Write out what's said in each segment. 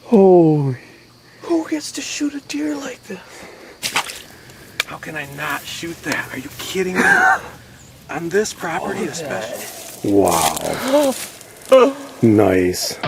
Holy. Who gets to shoot a deer like this? How can I not shoot that? Are you kidding me? On this property especially? Wow. Nice.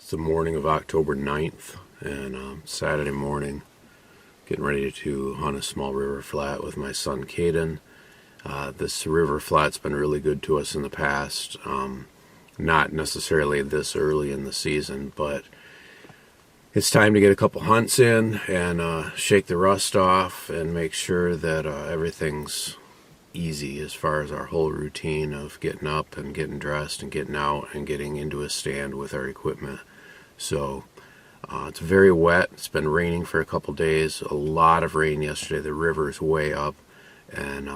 It's the morning of October 9th, and Saturday morning, getting ready to hunt a small river flat with my son Kaden. This river flat's been really good to us in the past. Not necessarily this early in the season, but it's time to get a couple hunts in and shake the rust off and make sure that everything's easy as far as our whole routine of getting up and getting dressed and getting out and getting into a stand with our equipment. So it's very wet. It's been raining for a couple days. A lot of rain yesterday. The river's way up, and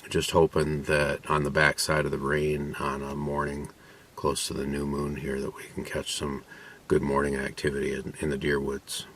just hoping that on the backside of the rain on a morning close to the new moon here that we can catch some good morning activity in the deer woods.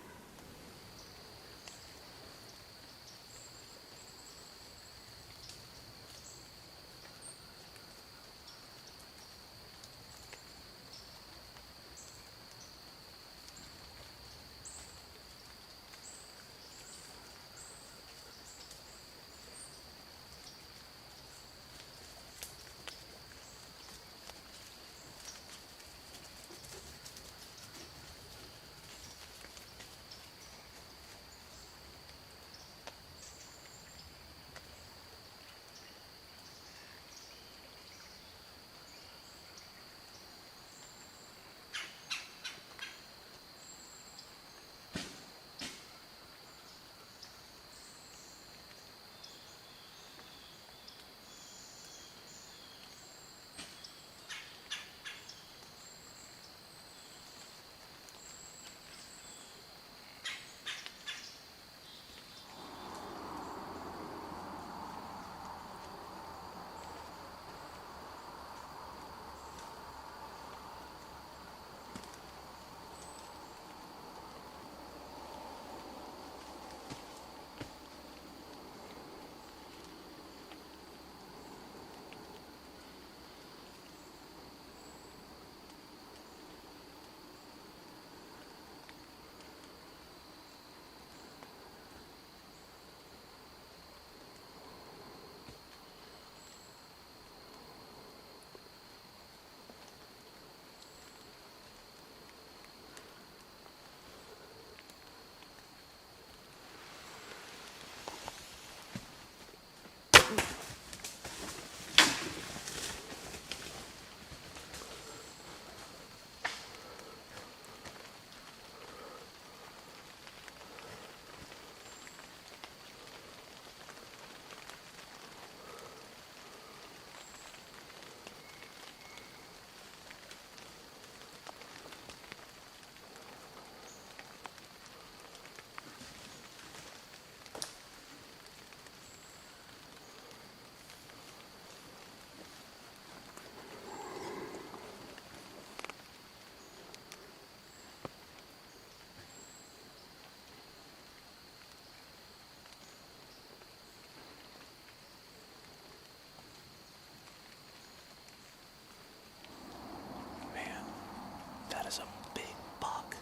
That is a big buck.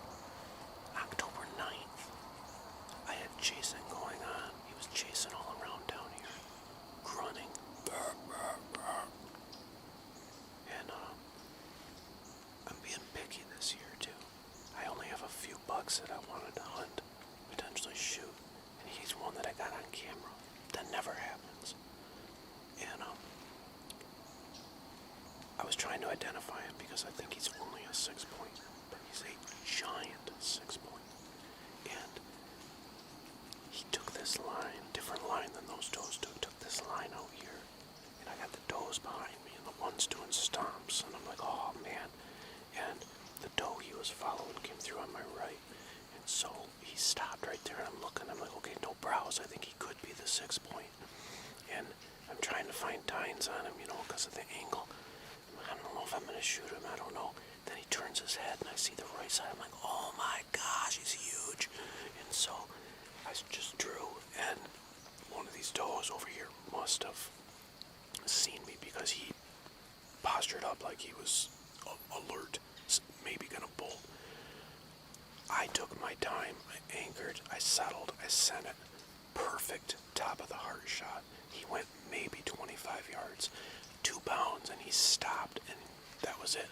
October 9th. I had chasing going on. He was chasing all around down here. Grunting. And I'm being picky this year too. I only have a few bucks that I wanted to hunt, potentially shoot. And he's one that I got on camera. That never happens. And I was trying to identify him because I think he's only a 6-point, but he's a giant 6-point. And he took this line, different line than those does took this line out here, does behind me, and the one's doing stomps, and I'm like, oh man. And the doe he was following came through on my right, and so he stopped right there, and I'm looking, I'm like, okay, no browse, I think he could be the 6-point. And I'm trying to find tines on him, because of the angle. I don't know if I'm going to shoot him, I don't know. Then he turns his head, and I see the right side, I'm like, oh my gosh, he's huge. And so I just drew, and one of these does over here must have seen me because he postured up like he was alert, maybe gonna bolt. I took my time, I anchored, I settled, I sent it. Perfect top of the heart shot. He went maybe 25 yards, 2 bounds, and he stopped, and that was it.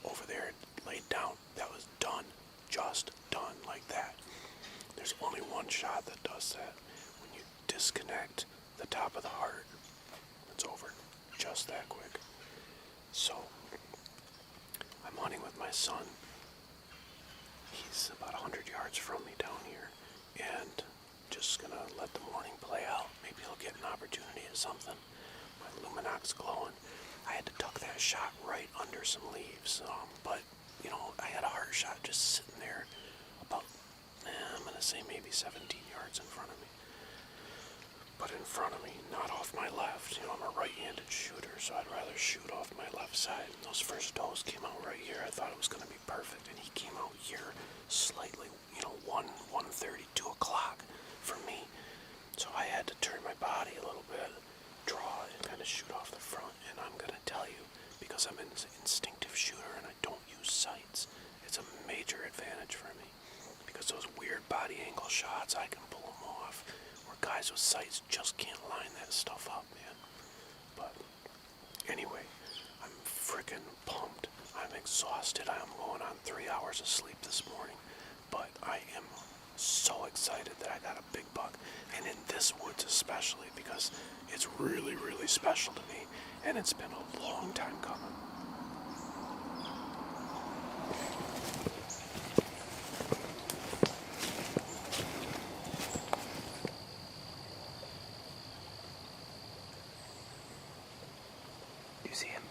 Over there, laid down. That was done. Just done like that. There's only one shot that does that. When you disconnect the top of the heart, it's over. Just that quick. So, I'm hunting with my son. He's about 100 yards from me down here. And just gonna let the morning play out. Maybe he'll get an opportunity at something. My Luminoc's glowing. I had to tuck that shot right under some leaves. But, I had a heart shot just sitting there about, I'm gonna say maybe 17 yards in front of me. But in front of me, not off my left. I'm a right-handed shooter, so I'd rather shoot off my left side. And those first does came out right here. I thought it was going to be perfect, and he came out here slightly, 1:30, 2 o'clock for me. So I had to turn my body a little bit, draw, and kind of shoot off the front. And I'm going to tell you, because I'm an instinctive shooter and I don't use sights, it's a major advantage for me. Because those weird body angle shots, I can pull them off. Guys with sights just can't line that stuff up, man. But anyway, I'm freaking pumped. I'm exhausted. I'm going on 3 hours of sleep this morning. But I am so excited that I got a big buck. And in this woods especially, because it's really, really special to me. And it's been a long time coming. See him?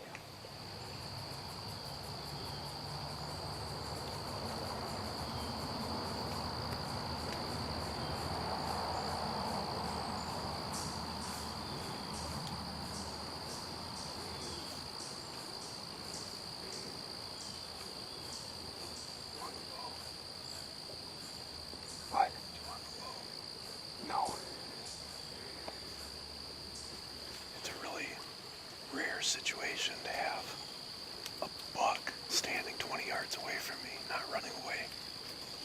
What? No. It's a really rare situation to have a buck standing 20 yards away from me, not running away.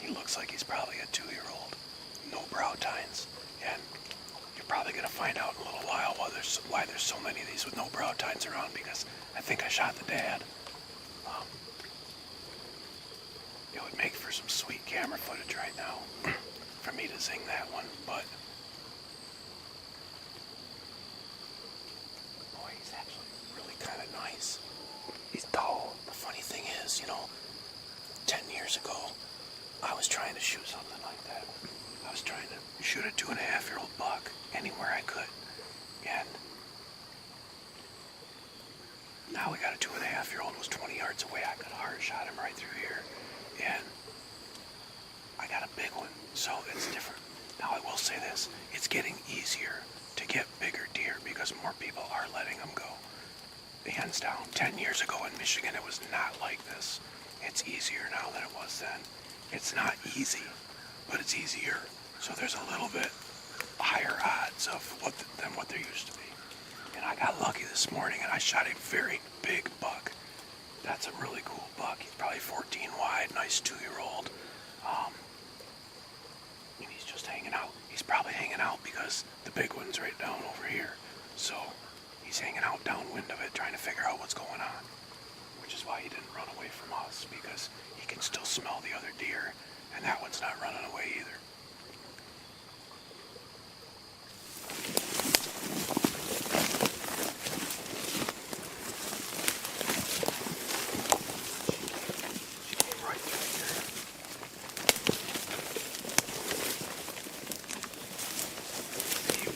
He looks like he's probably a 2-year-old. No brow tines. And you're probably going to find out in a little while why there's so many of these with no brow tines around, because I think I shot the dad. It would make for some sweet camera footage right now for me to zing that one, but boy, he's actually really kind of nice. He's tall. The funny thing is, 10 years ago, I was trying to shoot something like that. I was trying to shoot a 2.5-year-old buck anywhere I could. And now we got a 2.5-year-old who was 20 yards away. I could hard shot him right through here. And I got a big one, so it's different. Now I will say this, it's getting easier to get bigger deer because more people are letting them go. Hands down. 10 years ago in Michigan, it was not like this. It's easier now than it was then. It's not easy, but it's easier. So there's a little bit higher odds of than what there used to be. And I got lucky this morning, and I shot a very big buck. That's a really cool buck. He's probably 14 wide, nice 2-year-old. And he's just hanging out. He's probably hanging out because the big one's right down over here. So he's hanging out downwind of it, trying to figure out what's going on. Which is why he didn't run away from us, because he can still smell the other deer, and that one's not running away either.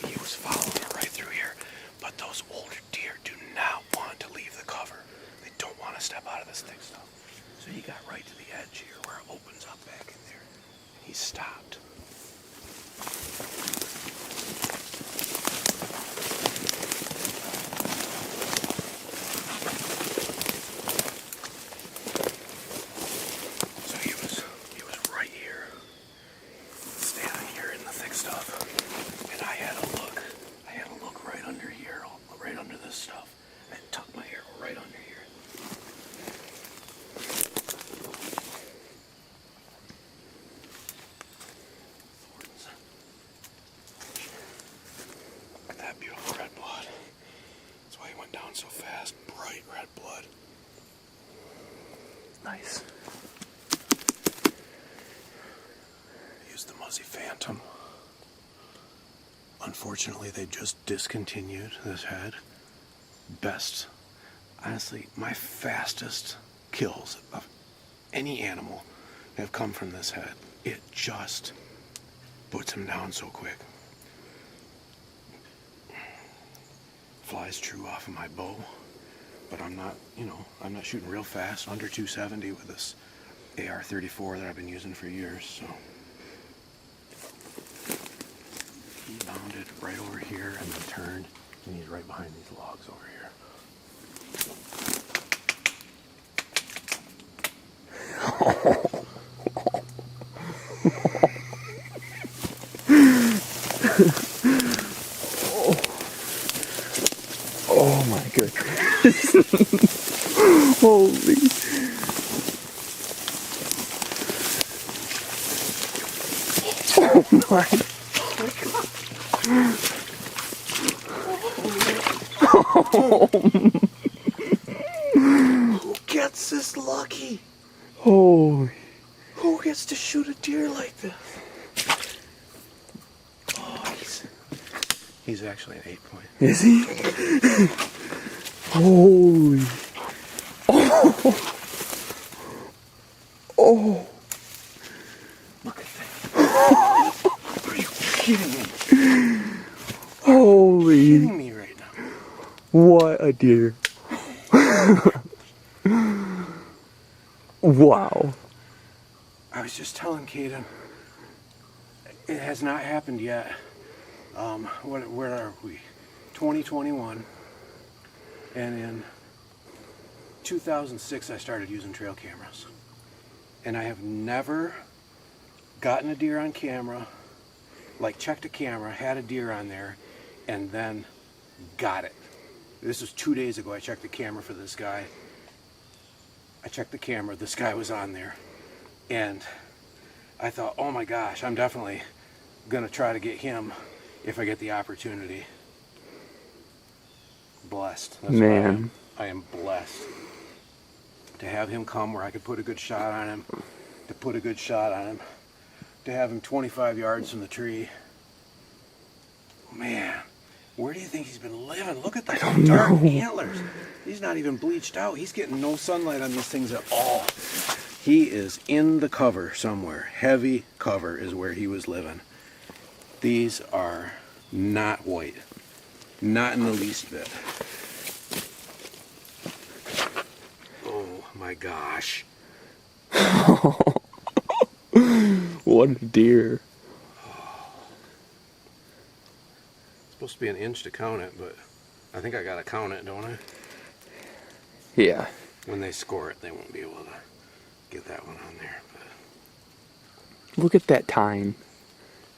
He was following her right through here, but those older deer do not want want to leave the cover. They don't want to step out of this thick stuff. So he got right to the edge here where it opens up back in there. And he stopped. So he was right here, standing here in the thick stuff. And I had to look right under here, right under this stuff, and tuck my arrow right under here. Thorns. Look at that beautiful red blood. That's why he went down so fast. Bright red blood. Nice. Use the Muzzy Phantom. Unfortunately, they just discontinued this head. Best, honestly, my fastest kills of any animal have come from this head. It just puts him down so quick. Flies true off of my bow, but I'm not shooting real fast, under 270 with this AR-34 that I've been using for years, so. He bounded right over here and then turned, and he's right behind these logs over here. Oh my goodness. Holy. Oh my. Who gets this lucky? Holy. Who gets to shoot a deer like this? Oh, he's actually an 8-point. Is he? Holy. Oh. Oh. Look at that. Are you kidding me? Holy. Kidding me right now. What a deer. Wow. I was just telling Kaden, it has not happened yet. Where are we? 2021. And in 2006, I started using trail cameras. And I have never gotten a deer on camera, like checked a camera, had a deer on there, and then got it. This was 2 days ago. I checked the camera for this guy. I checked the camera, this guy was on there. And I thought, oh my gosh, I'm definitely gonna try to get him if I get the opportunity. Blessed. That's Man. I am blessed to have him come where I could put a good shot on him, to have him 25 yards from the tree. Man, where do you think he's been living? Look at those dark antlers. He's not even bleached out. He's getting no sunlight on these things at all. He is in the cover somewhere. Heavy cover is where he was living. These are not white. Not in the least bit. Oh my gosh. What a deer. It's supposed to be an inch to count it, but I think I gotta count it, don't I? Yeah. When they score it, they won't be able to get that one on there. But Look at that tine.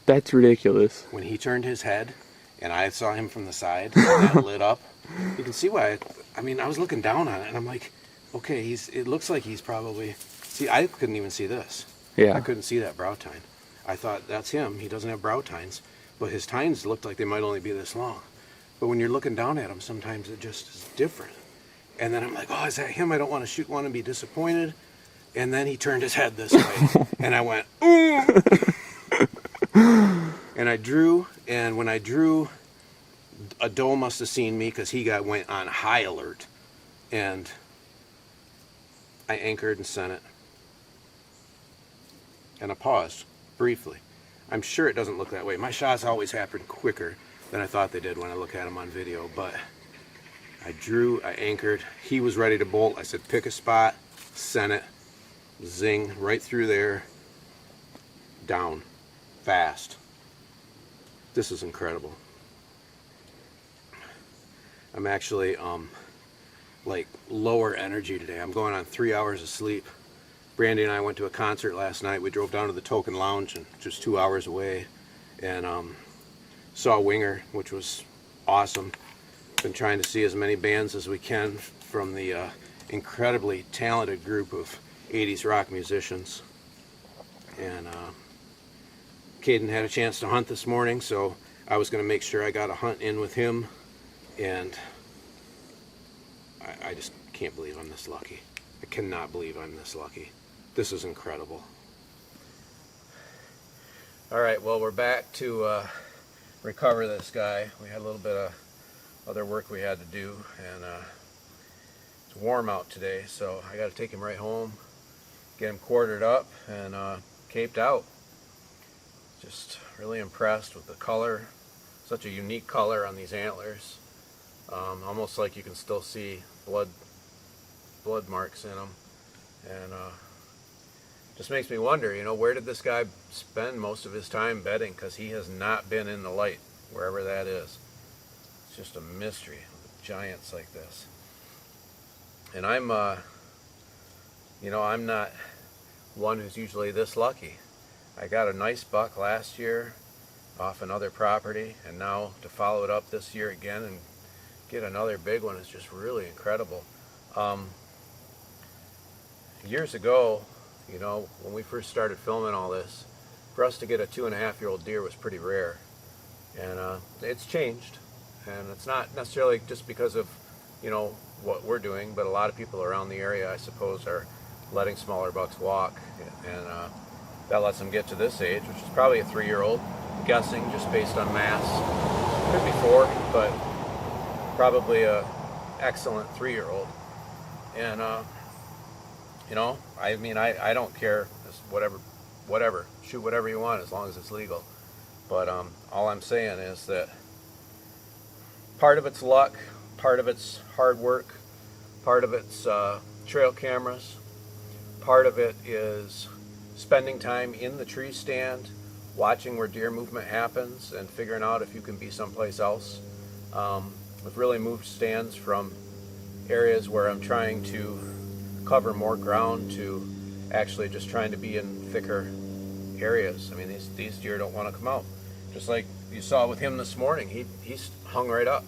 That's ridiculous. when he turned his head, and I saw him from the side, and that lit up, you can see why. I was looking down on it, and I'm like, okay, it looks like he's probably, see, I couldn't even see this. Yeah. I couldn't see that brow tine. I thought, that's him. He doesn't have brow tines. But his tines looked like they might only be this long. But when you're looking down at him, sometimes it just is different. And then I'm like, oh, is that him? I don't want to shoot one and be disappointed. And then he turned his head this way. And I went, ooh! And I drew, and when I drew, a doe must have seen me because he went on high alert. And I anchored and sent it. And I paused briefly. I'm sure it doesn't look that way. My shots always happen quicker than I thought they did when I look at them on video, but I drew, I anchored. He was ready to bolt. I said, pick a spot, sent it, zing, right through there, down, fast. This is incredible. I'm actually like lower energy today. I'm going on 3 hours of sleep. Brandy and I went to a concert last night. We drove down to the Token Lounge, and just 2 hours away, and saw Winger, which was awesome. Been trying to see as many bands as we can from the incredibly talented group of 80s rock musicians. And Kaden had a chance to hunt this morning, so I was going to make sure I got a hunt in with him, and I just can't believe I'm this lucky. I cannot believe I'm this lucky. This is incredible. All right, well, we're back to recover this guy. We had a little bit of other work we had to do, and it's warm out today, so I got to take him right home, get him quartered up and caped out. Just really impressed with the color. Such a unique color on these antlers. Almost like you can still see blood marks in them, and just makes me wonder, you know, where did this guy spend most of his time bedding? Because he has not been in the light, wherever that is. It's just a mystery with giants like this. And I'm you know, I'm not one who's usually this lucky. I got a nice buck last year off another property, and now to follow it up this year again and get another big one is just really incredible. Years ago, you know, when we first started filming all this, for us to get a 2.5-year-old deer was pretty rare, and it's changed, and it's not necessarily just because of, you know, what we're doing, but a lot of people around the area, I suppose, are letting smaller bucks walk, and that lets them get to this age, which is probably a 3-year-old, guessing just based on mass. Could be 4, but probably a excellent 3-year-old. And you know, I mean, I don't care, just whatever, shoot whatever you want as long as it's legal. But all I'm saying is that part of it's luck, part of it's hard work, part of it's trail cameras, part of it is spending time in the tree stand, watching where deer movement happens and figuring out if you can be someplace else. We've really moved stands from areas where I'm trying to cover more ground to actually just trying to be in thicker areas. I mean, these deer don't want to come out. Just like you saw with him this morning, he's hung right up.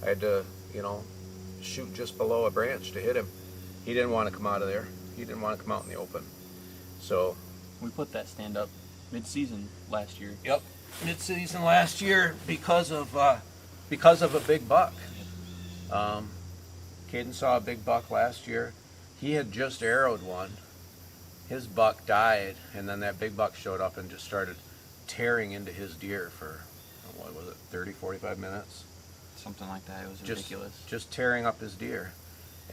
I had to, you know, shoot just below a branch to hit him. He didn't want to come out of there. He didn't want to come out in the open. So We put that stand up mid-season last year. yep, mid-season last year because of a big buck. Kaden saw a big buck last year. He had just arrowed one. His buck died, and then that big buck showed up and just started tearing into his deer for, what was it, 30, 45 minutes? Something like that. It was ridiculous. Just tearing up his deer.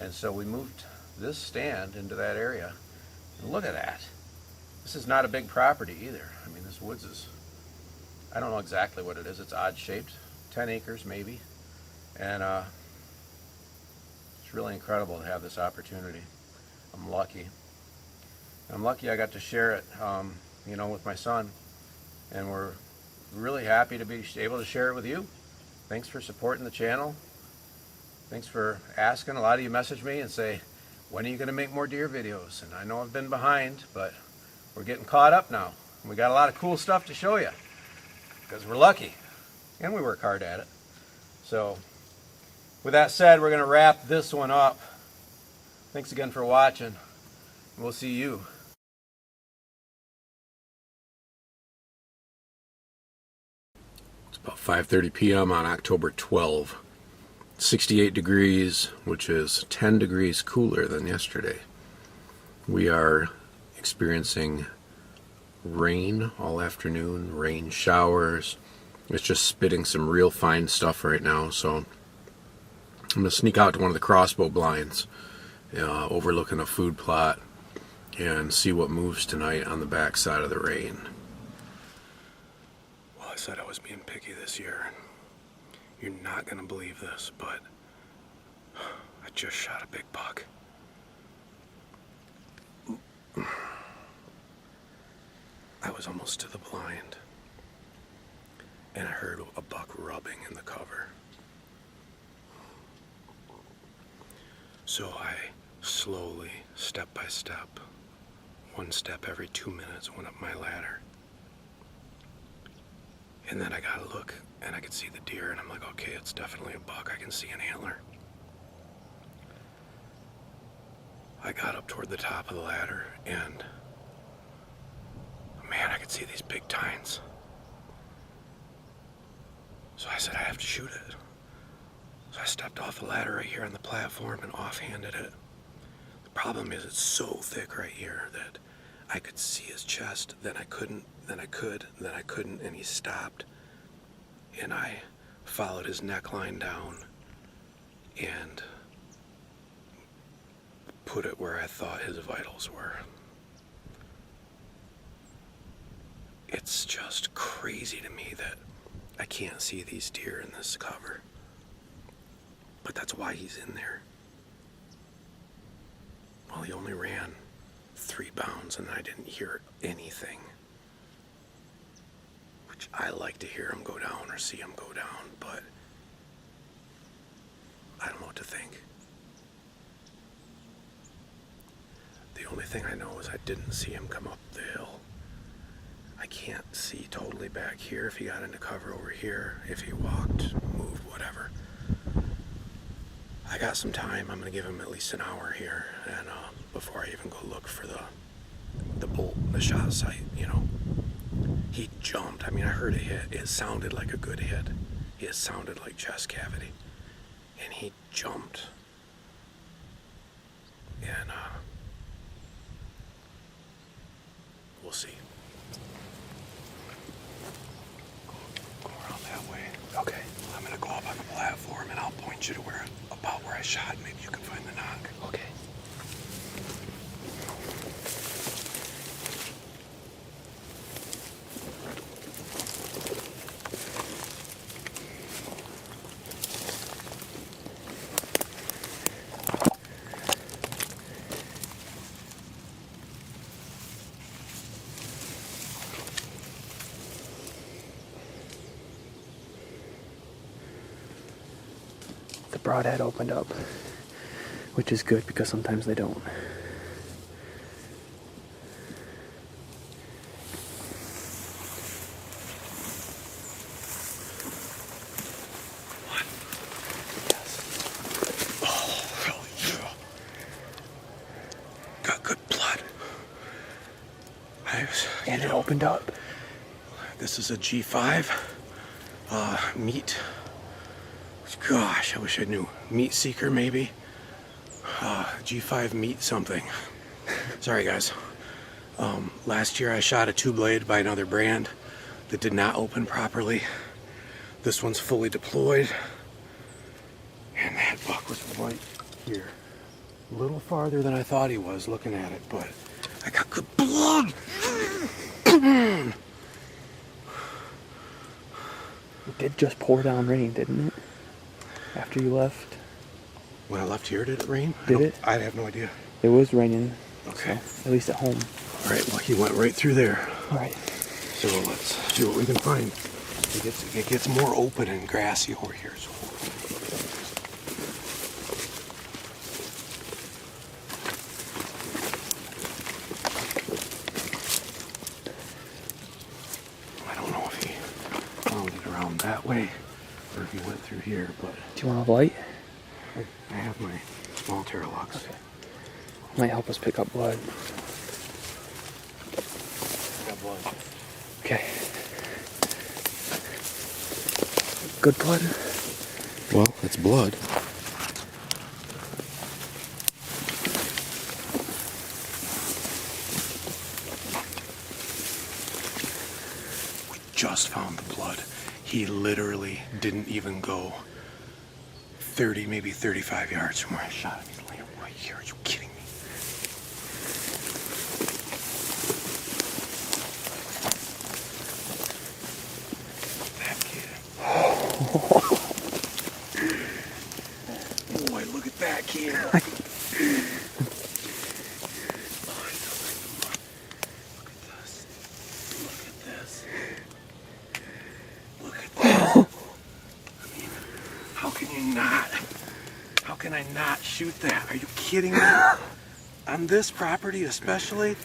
And so we moved this stand into that area. And look at that. This is not a big property either. I mean, this woods is, I don't know exactly what it is. It's odd shaped, 10 acres maybe. And it's really incredible to have this opportunity. I'm lucky. I'm lucky I got to share it, you know, with my son. And we're really happy to be able to share it with you. Thanks for supporting the channel. Thanks for asking. A lot of you message me and say, when are you going to make more deer videos? And I know I've been behind, but we're getting caught up now. We got a lot of cool stuff to show you because we're lucky and we work hard at it. So with that said, we're going to wrap this one up. Thanks again for watching. We'll see you. It's about 5:30 p.m. on October 12. 68 degrees, which is 10 degrees cooler than yesterday. We are experiencing rain all afternoon, rain showers. It's just spitting some real fine stuff right now, so I'm going to sneak out to one of the crossbow blinds overlooking a food plot and see what moves tonight on the back side of the rain. Well, I said I was being picky this year. You're not going to believe this, but just shot a big buck. I was almost to the blind, and I heard a buck rubbing in the cover. So I slowly, step by step, one step every 2 minutes, went up my ladder. And then I got a look, and I could see the deer, and I'm like, okay, it's definitely a buck. I can see an antler. I got up toward the top of the ladder, and man, I could see these big tines. So I said, I have to shoot it. So I stepped off the ladder right here on the platform and offhanded it. The problem is it's so thick right here that I could see his chest, then I couldn't, then I could, then I couldn't, and he stopped. And I followed his neckline down and put it where I thought his vitals were. It's just crazy to me that I can't see these deer in this cover. But that's why he's in there. Well, he only ran 3 bounds and I didn't hear anything. Which I like to hear him go down or see him go down, but I don't know what to think. The only thing I know is I didn't see him come up the hill. I can't see totally back here if he got into cover over here, if he walked, moved, whatever. I got some time. I'm going to give him at least an hour here, and before I even go look for the bolt, the shot site, you know. He jumped. I mean, I heard a hit. It sounded like a good hit. It sounded like chest cavity. And he jumped. And we'll see. Go around that way. Okay. I'm going to go up on the platform and I'll point you to about where I shot. Maybe you can find the knock. Okay. The broadhead opened up, which is good because sometimes they don't. What? Yes. Oh, hell yeah. Got good blood. And it opened up. This is a G5 meat. Gosh, I wish I knew. Meat seeker, maybe. G5 meat something. Sorry, guys. Last year I shot a 2-blade by another brand that did not open properly. This one's fully deployed. And that buck was right here. A little farther than I thought he was looking at it, but I got good blood. It did just pour down rain, didn't it? After you left. When I left here, did it rain? Did it? I have no idea. It was raining. Okay. So, at least at home. All right, well, he went right through there. All right. So let's see what we can find. It gets more open and grassy over here. So I don't know if he found it around that way or if he went through here, but Do you want a light? I have my small Terralux. Okay. Might help us pick up blood. Got blood. Okay. Good blood? Well, it's blood. We just found the blood. He literally didn't even go 30, maybe 35 yards from where I shot him. He's laying right here. Are you kidding me? That kid. Boy, look at that camera. How can I not shoot that? Are you kidding me? On this property especially?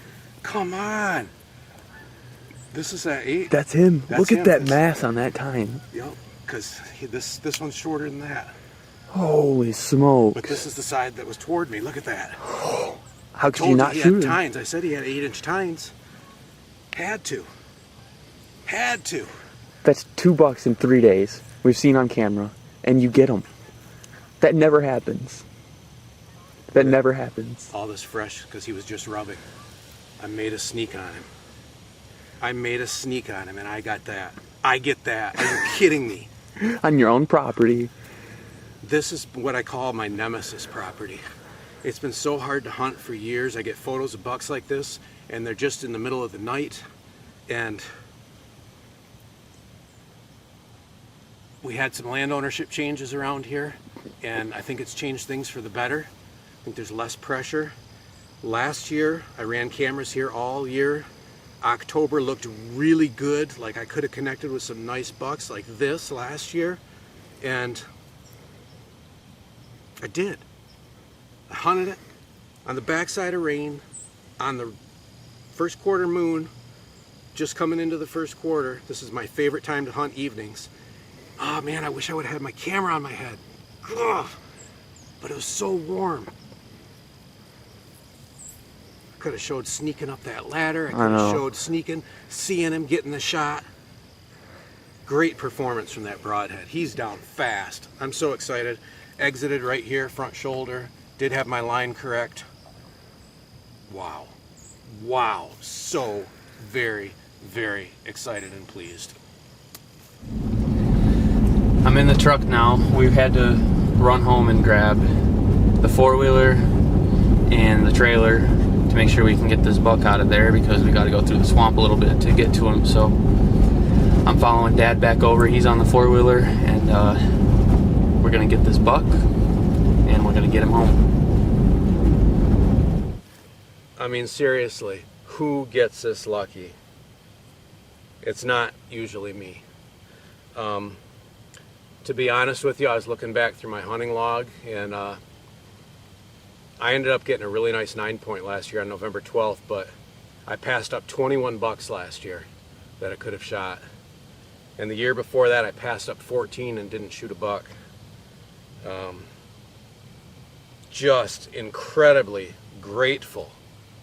Come on. This is at 8. That's him. That's Look at him. that mass on that tine. Yep, because this one's shorter than that. Holy smokes. But this is the side that was toward me. Look at that. How could Told you not he shoot had him? tines. I said he had 8-inch tines. Had to. That's 2 bucks in 3 days. We've seen on camera. And you get them. That never happens. That never happens. All this fresh because he was just rubbing. I made a sneak on him. And I got that. I get that. Are you kidding me? On your own property. This is what I call my nemesis property. It's been so hard to hunt for years. I get photos of bucks like this, and they're just in the middle of the night. And we had some land ownership changes around here, and I think it's changed things for the better. I think there's less pressure. Last year, I ran cameras here all year. October looked really good, like I could have connected with some nice bucks like this last year, and I did. I hunted it on the backside of rain, on the first quarter moon, just coming into the first quarter. This is my favorite time to hunt evenings. Oh man, I wish I would have had my camera on my head. Ugh. But it was so warm. I could have showed sneaking up that ladder. I could have showed sneaking, seeing him, getting the shot. Great performance from that broadhead. He's down fast. I'm so excited. Exited right here, front shoulder. Did have my line correct. Wow. Wow. So very, very excited and pleased. I'm in the truck now. We've had to run home and grab the 4-wheeler and the trailer to make sure we can get this buck out of there because we got to go through the swamp a little bit to get to him. So I'm following Dad back over. He's on the 4-wheeler, and we're gonna get this buck and we're gonna get him home. I mean, seriously, who gets this lucky? It's not usually me. To be honest with you, I was looking back through my hunting log, and I ended up getting a really nice 9-point last year on November 12th, but I passed up 21 bucks last year that I could have shot. And the year before that, I passed up 14 and didn't shoot a buck. Just incredibly grateful.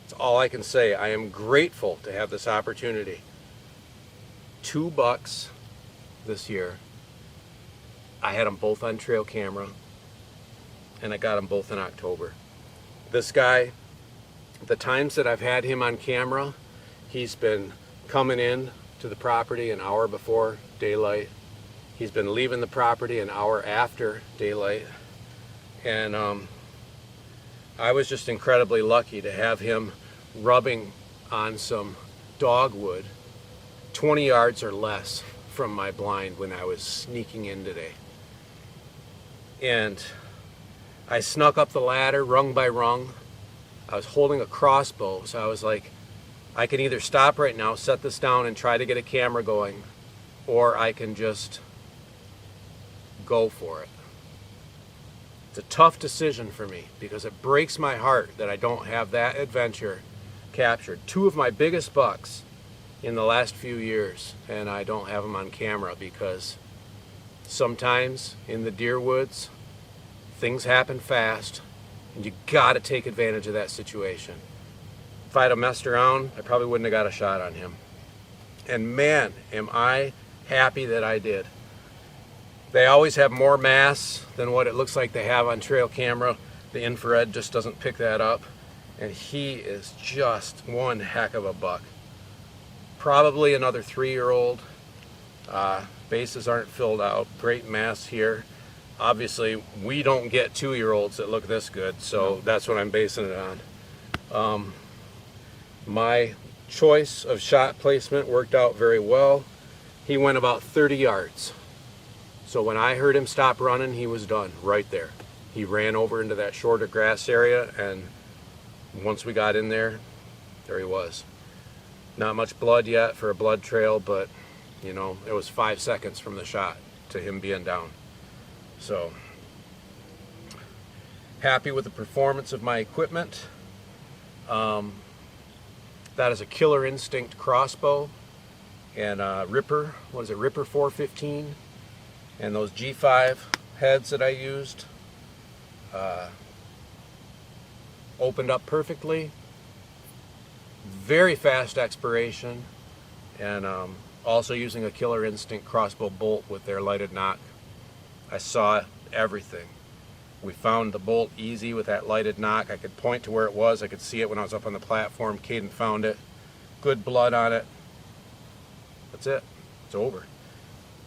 That's all I can say. I am grateful to have this opportunity. 2 bucks this year. I had them both on trail camera, and I got them both in October. This guy, the times that I've had him on camera, he's been coming in to the property an hour before daylight. He's been leaving the property an hour after daylight. And I was just incredibly lucky to have him rubbing on some dogwood 20 yards or less from my blind when I was sneaking in today. And I snuck up the ladder rung by rung. I was holding a crossbow, so I was like, I can either stop right now, set this down and try to get a camera going, or I can just go for it. It's a tough decision for me because it breaks my heart that I don't have that adventure captured. 2 of my biggest bucks in the last few years, and I don't have them on camera because sometimes in the deer woods, things happen fast, and you gotta take advantage of that situation. If I'd have messed around, I probably wouldn't have got a shot on him. And man, am I happy that I did. They always have more mass than what it looks like they have on trail camera. The infrared just doesn't pick that up. And he is just one heck of a buck. Probably another 3-year-old. Bases aren't filled out. Great mass here. Obviously, we don't get 2-year-olds that look this good, so that's what I'm basing it on. My choice of shot placement worked out very well. He went about 30 yards. So when I heard him stop running, he was done right there. he ran over into that shorter grass area, and once we got in there, there he was. Not much blood yet for a blood trail, but you know, it was 5 seconds from the shot to him being down. So happy with the performance of my equipment. That is a Killer Instinct crossbow and Ripper, what is it, Ripper 415, and those G5 heads that I used opened up perfectly. Very fast expiration, and also using a Killer Instinct crossbow bolt with their lighted knock. I saw everything. We found the bolt easy with that lighted knock. I could point to where it was. I could see it when I was up on the platform. Kaden found it. Good blood on it. That's it. It's over.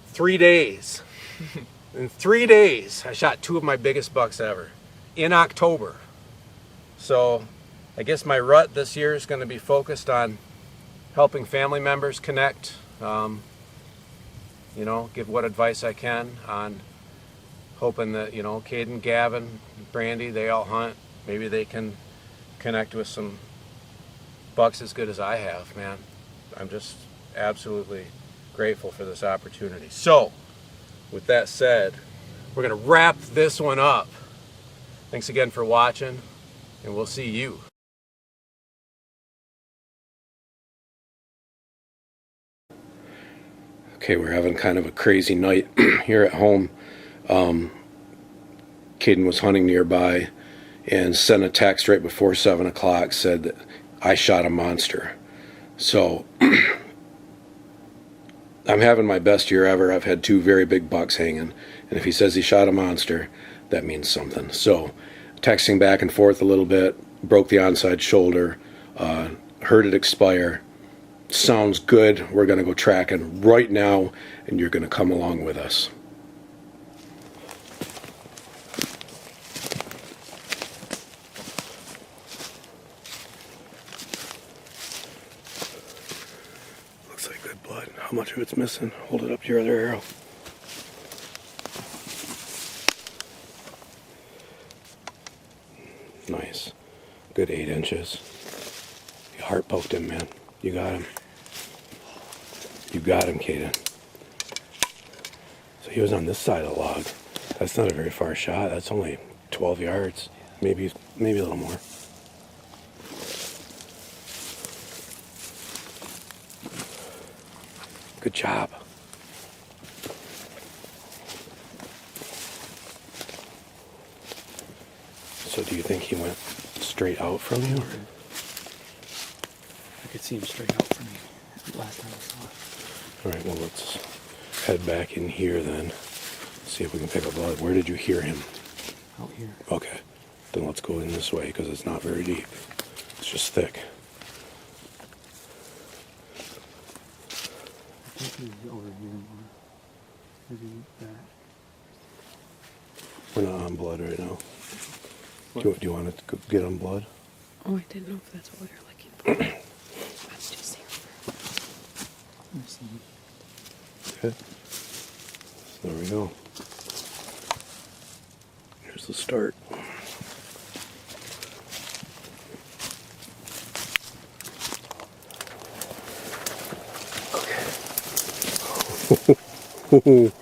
3 days. In 3 days, I shot 2 of my biggest bucks ever in October. So I guess my rut this year is going to be focused on helping family members connect, you know, give what advice I can on hoping that, you know, Kaden, Gavin, Brandy, they all hunt. Maybe they can connect with some bucks as good as I have, man. I'm just absolutely grateful for this opportunity. So, with that said, we're going to wrap this one up. Thanks again for watching, and we'll see you. Okay, we're having kind of a crazy night here at home. Kaden was hunting nearby and sent a text right before 7 o'clock, said that I shot a monster. So I'm having my best year ever. I've had 2 very big bucks hanging, and if he says he shot a monster, that means something. So texting back and forth a little bit, broke the onside shoulder, heard it expire. Sounds good. We're going to go tracking right now, and you're going to come along with us. Looks like good blood. How much of it's missing? Hold it up to your other arrow. Nice. Good 8 inches. You heart poked him, man. You got him. You got him, Kaden. So he was on this side of the log. That's not a very far shot. That's only 12 yards. Maybe a little more. Good job. So do you think he went straight out from you? Or? I could see him straight out from me last time I saw it. All right, well, let's head back in here then. See if we can pick up blood. Where did you hear him? Out here. Okay, then let's go in this way because it's not very deep. It's just thick. I think he's over here more. Maybe that. We're not on blood right now. Do you want to get on blood? Oh, I didn't know if that's what you're looking for. Let's just see. Okay. There we go. Here's the start. Okay.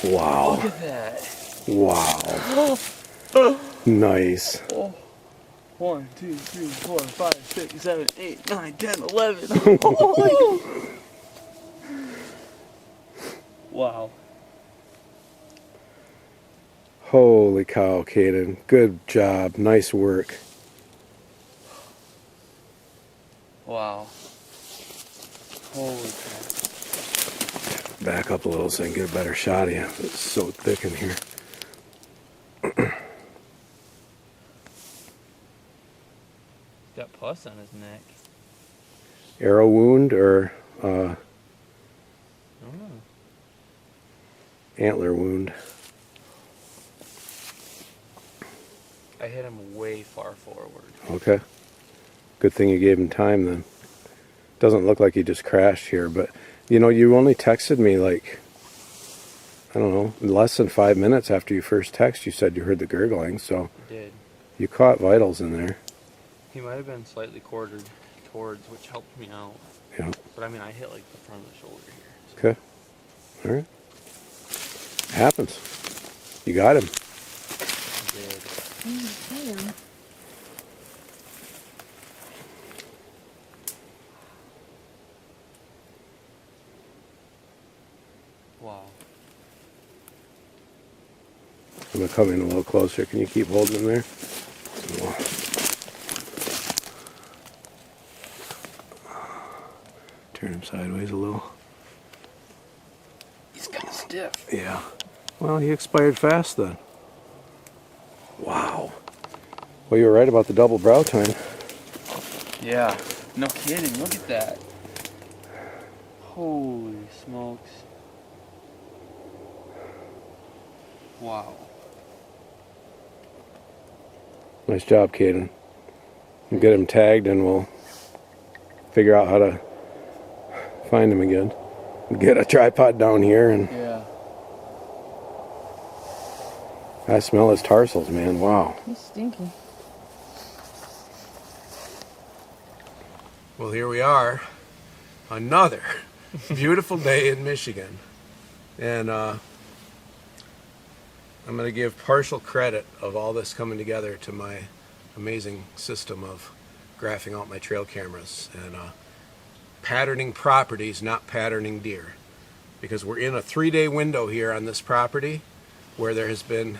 Wow. Look at that. Wow. Nice. Oh. 1, 2, 3, 4, 5, 6, 7, 8, 9, 10, 11. Wow. Holy cow, Kaden. Good job. Nice work. Wow. Holy crap. Back up a little so I can get a better shot of you. It's so thick in here. Got pus on his neck. Arrow wound or I don't know. antler wound? I hit him way far forward. Okay. Good thing you gave him time then. Doesn't look like he just crashed here, but you know, you only texted me like, I don't know, less than 5 minutes after you first text. You said you heard the gurgling, so I did. you caught vitals in there. He might have been slightly quartered towards, which helped me out. Yeah. But I mean, I hit like the front of the shoulder here. So. Okay. All right. Happens. You got him. I did. Damn. Wow. I'm going to come in a little closer. Can you keep holding him there? Turn him sideways a little. He's kind of stiff. Yeah. Well, he expired fast then. Wow. Well, you were right about the double brow tine. Yeah. No kidding. Look at that. Holy smokes. Wow. Nice job, Kaden. We'll get him tagged and we'll figure out how to find him again. Get a tripod down here, and Yeah. I smell his tarsals, man. Wow. He's stinky. Well, here we are. Another beautiful day in Michigan. And I'm going to give partial credit of all this coming together to my amazing system of graphing out my trail cameras and patterning properties, not patterning deer. Because we're in a 3-day window here on this property where there has been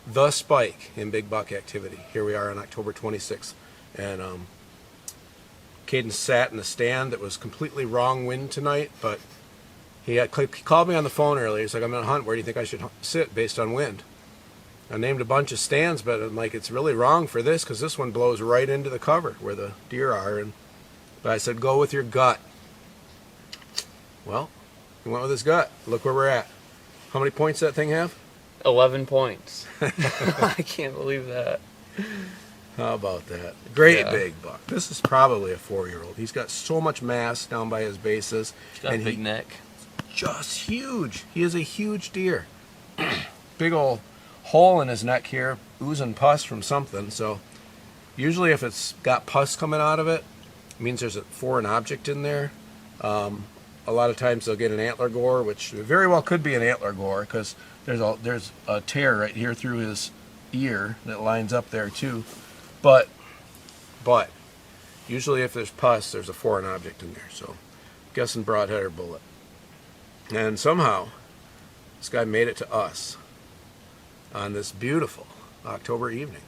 the spike in big buck activity. Here we are on October 26th. And Kaden sat in a stand that was completely wrong wind tonight, but he called me on the phone earlier. He's like, I'm going to hunt. Where do you think I should sit based on wind? I named a bunch of stands, but I'm like, it's really wrong for this because this one blows right into the cover where the deer are. But I said, go with your gut. Well, he went with his gut. Look where we're at. How many points does that thing have? 11 points. I can't believe that. How about that? Great Yeah. big buck. This is probably a 4-year-old. He's got so much mass down by his bases. He's got a big neck. Just huge. He is a huge deer. Big old hole in his neck here, oozing pus from something. So usually if it's got pus coming out of it, it means there's a foreign object in there. A lot of times they'll get an antler gore, which very well could be an antler gore because there's a tear right here through his ear that lines up there too. But usually if there's pus, there's a foreign object in there. So guessing broadhead or bullet. And somehow this guy made it to us on this beautiful October evening.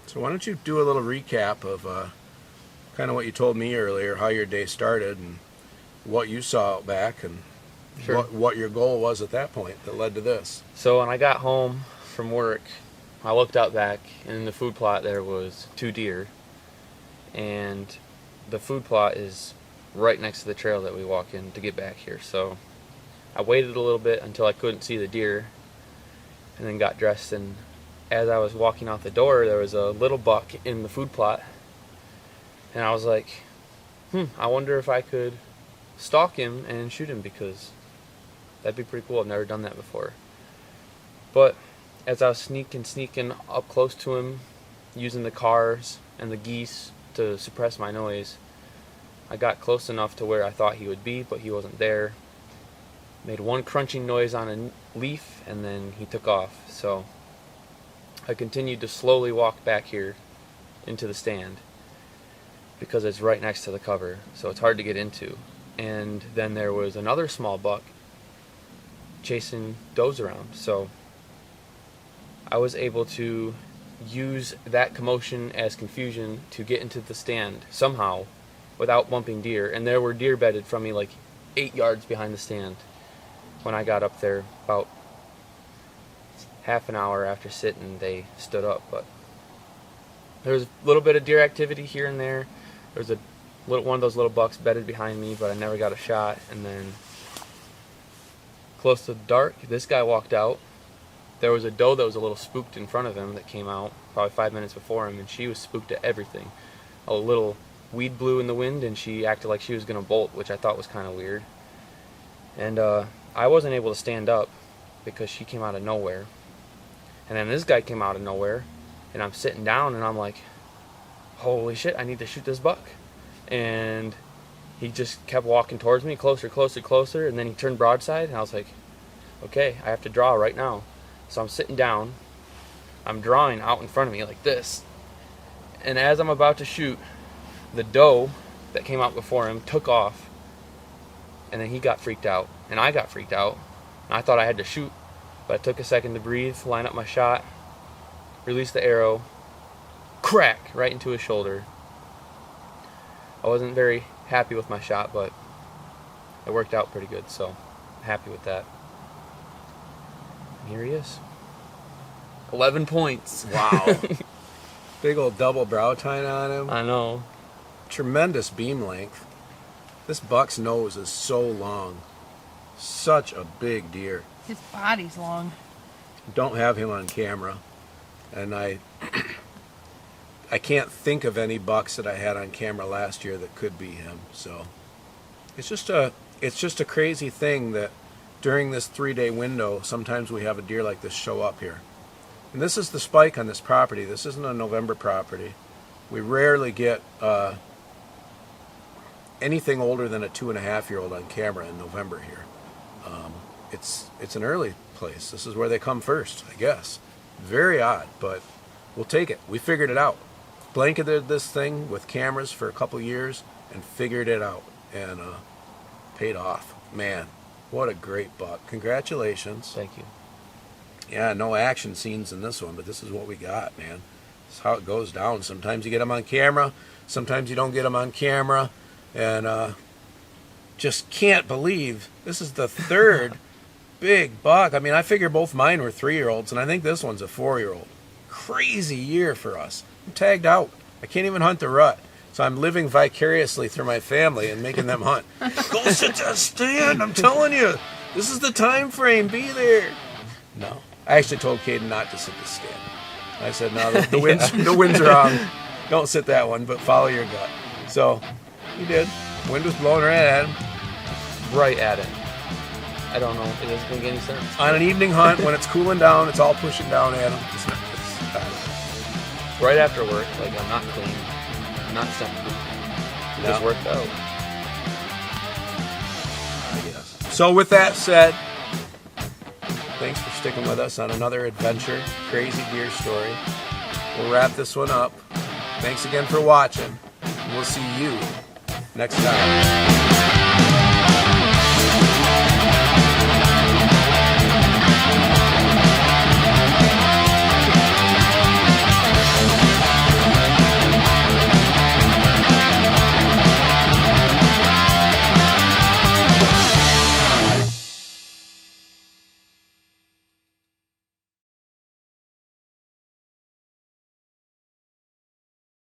So why don't you do a little recap of kind of what you told me earlier, how your day started and what you saw out back and Sure. what your goal was at that point that led to this. So when I got home from work, I looked out back, and in the food plot there was 2 deer, and the food plot is right next to the trail that we walk in to get back here. So I waited a little bit until I couldn't see the deer, and then got dressed, and as I was walking out the door, there was a little buck in the food plot, and I was like, I wonder if I could stalk him and shoot him, because that'd be pretty cool. I've never done that before. But as I was sneaking up close to him, using the cars and the geese to suppress my noise, I got close enough to where I thought he would be, but he wasn't there. Made one crunching noise on a leaf, and then he took off. So I continued to slowly walk back here into the stand because it's right next to the cover, so it's hard to get into. And then there was another small buck chasing does around, so I was able to use that commotion as confusion to get into the stand somehow without bumping deer. And there were deer bedded from me like 8 yards behind the stand when I got up there. About half an hour after sitting, they stood up. But there was a little bit of deer activity here and there. There was one of those little bucks bedded behind me, but I never got a shot. And then close to dark, this guy walked out, there was a doe that was a little spooked in front of him that came out probably 5 minutes before him, and she was spooked at everything. A little weed blew in the wind, and she acted like she was going to bolt, which I thought was kind of weird. And I wasn't able to stand up because she came out of nowhere. And then this guy came out of nowhere, and I'm sitting down, and I'm like, holy shit, I need to shoot this buck. And he just kept walking towards me, closer, closer, closer, and then he turned broadside, and I was like, okay, I have to draw right now. So I'm sitting down, I'm drawing out in front of me like this, and as I'm about to shoot, the doe that came out before him took off, and then he got freaked out, and I got freaked out, and I thought I had to shoot, but I took a second to breathe, line up my shot, release the arrow, crack, right into his shoulder. I wasn't very happy with my shot, but it worked out pretty good, so I'm happy with that. And here he is. 11 points. Wow. Big old double brow tine on him. I know. Tremendous beam length. This buck's nose is so long. Such a big deer. His body's long. Don't have him on camera. And I can't think of any bucks that I had on camera last year that could be him. So it's just a crazy thing that during this 3-day window, sometimes we have a deer like this show up here. And this is the spike on this property. This isn't a November property. We rarely get anything older than a 2.5-year-old on camera in November here. It's an early place. This is where they come first, I guess. Very odd, but we'll take it. We figured it out. Blanketed this thing with cameras for a couple years and figured it out, and paid off. Man, what a great buck. Congratulations. Thank you. Yeah, no action scenes in this one, but this is what we got, man. This is how it goes down. Sometimes you get them on camera, sometimes you don't get them on camera, and just can't believe this is the third big buck. I mean, I figure both mine were 3-year-olds, and I think this one's a 4-year-old. Crazy year for us. I'm tagged out. I can't even hunt the rut. So I'm living vicariously through my family and making them hunt. Go sit that stand, I'm telling you. This is the time frame, be there. No. I actually told Kaden not to sit the stand. I said, no, the winds, the winds are on. Don't sit that one, but follow your gut. So he did. Wind was blowing right at him. Right at it. I don't know. It doesn't make any sense. On an evening hunt, when it's cooling down, it's all pushing down at him. Right after work, like I'm not clean, I'm not scented. It just worked out. Yes. So with that said, thanks for sticking with us on another adventure, crazy deer story. We'll wrap this one up. Thanks again for watching. We'll see you next time.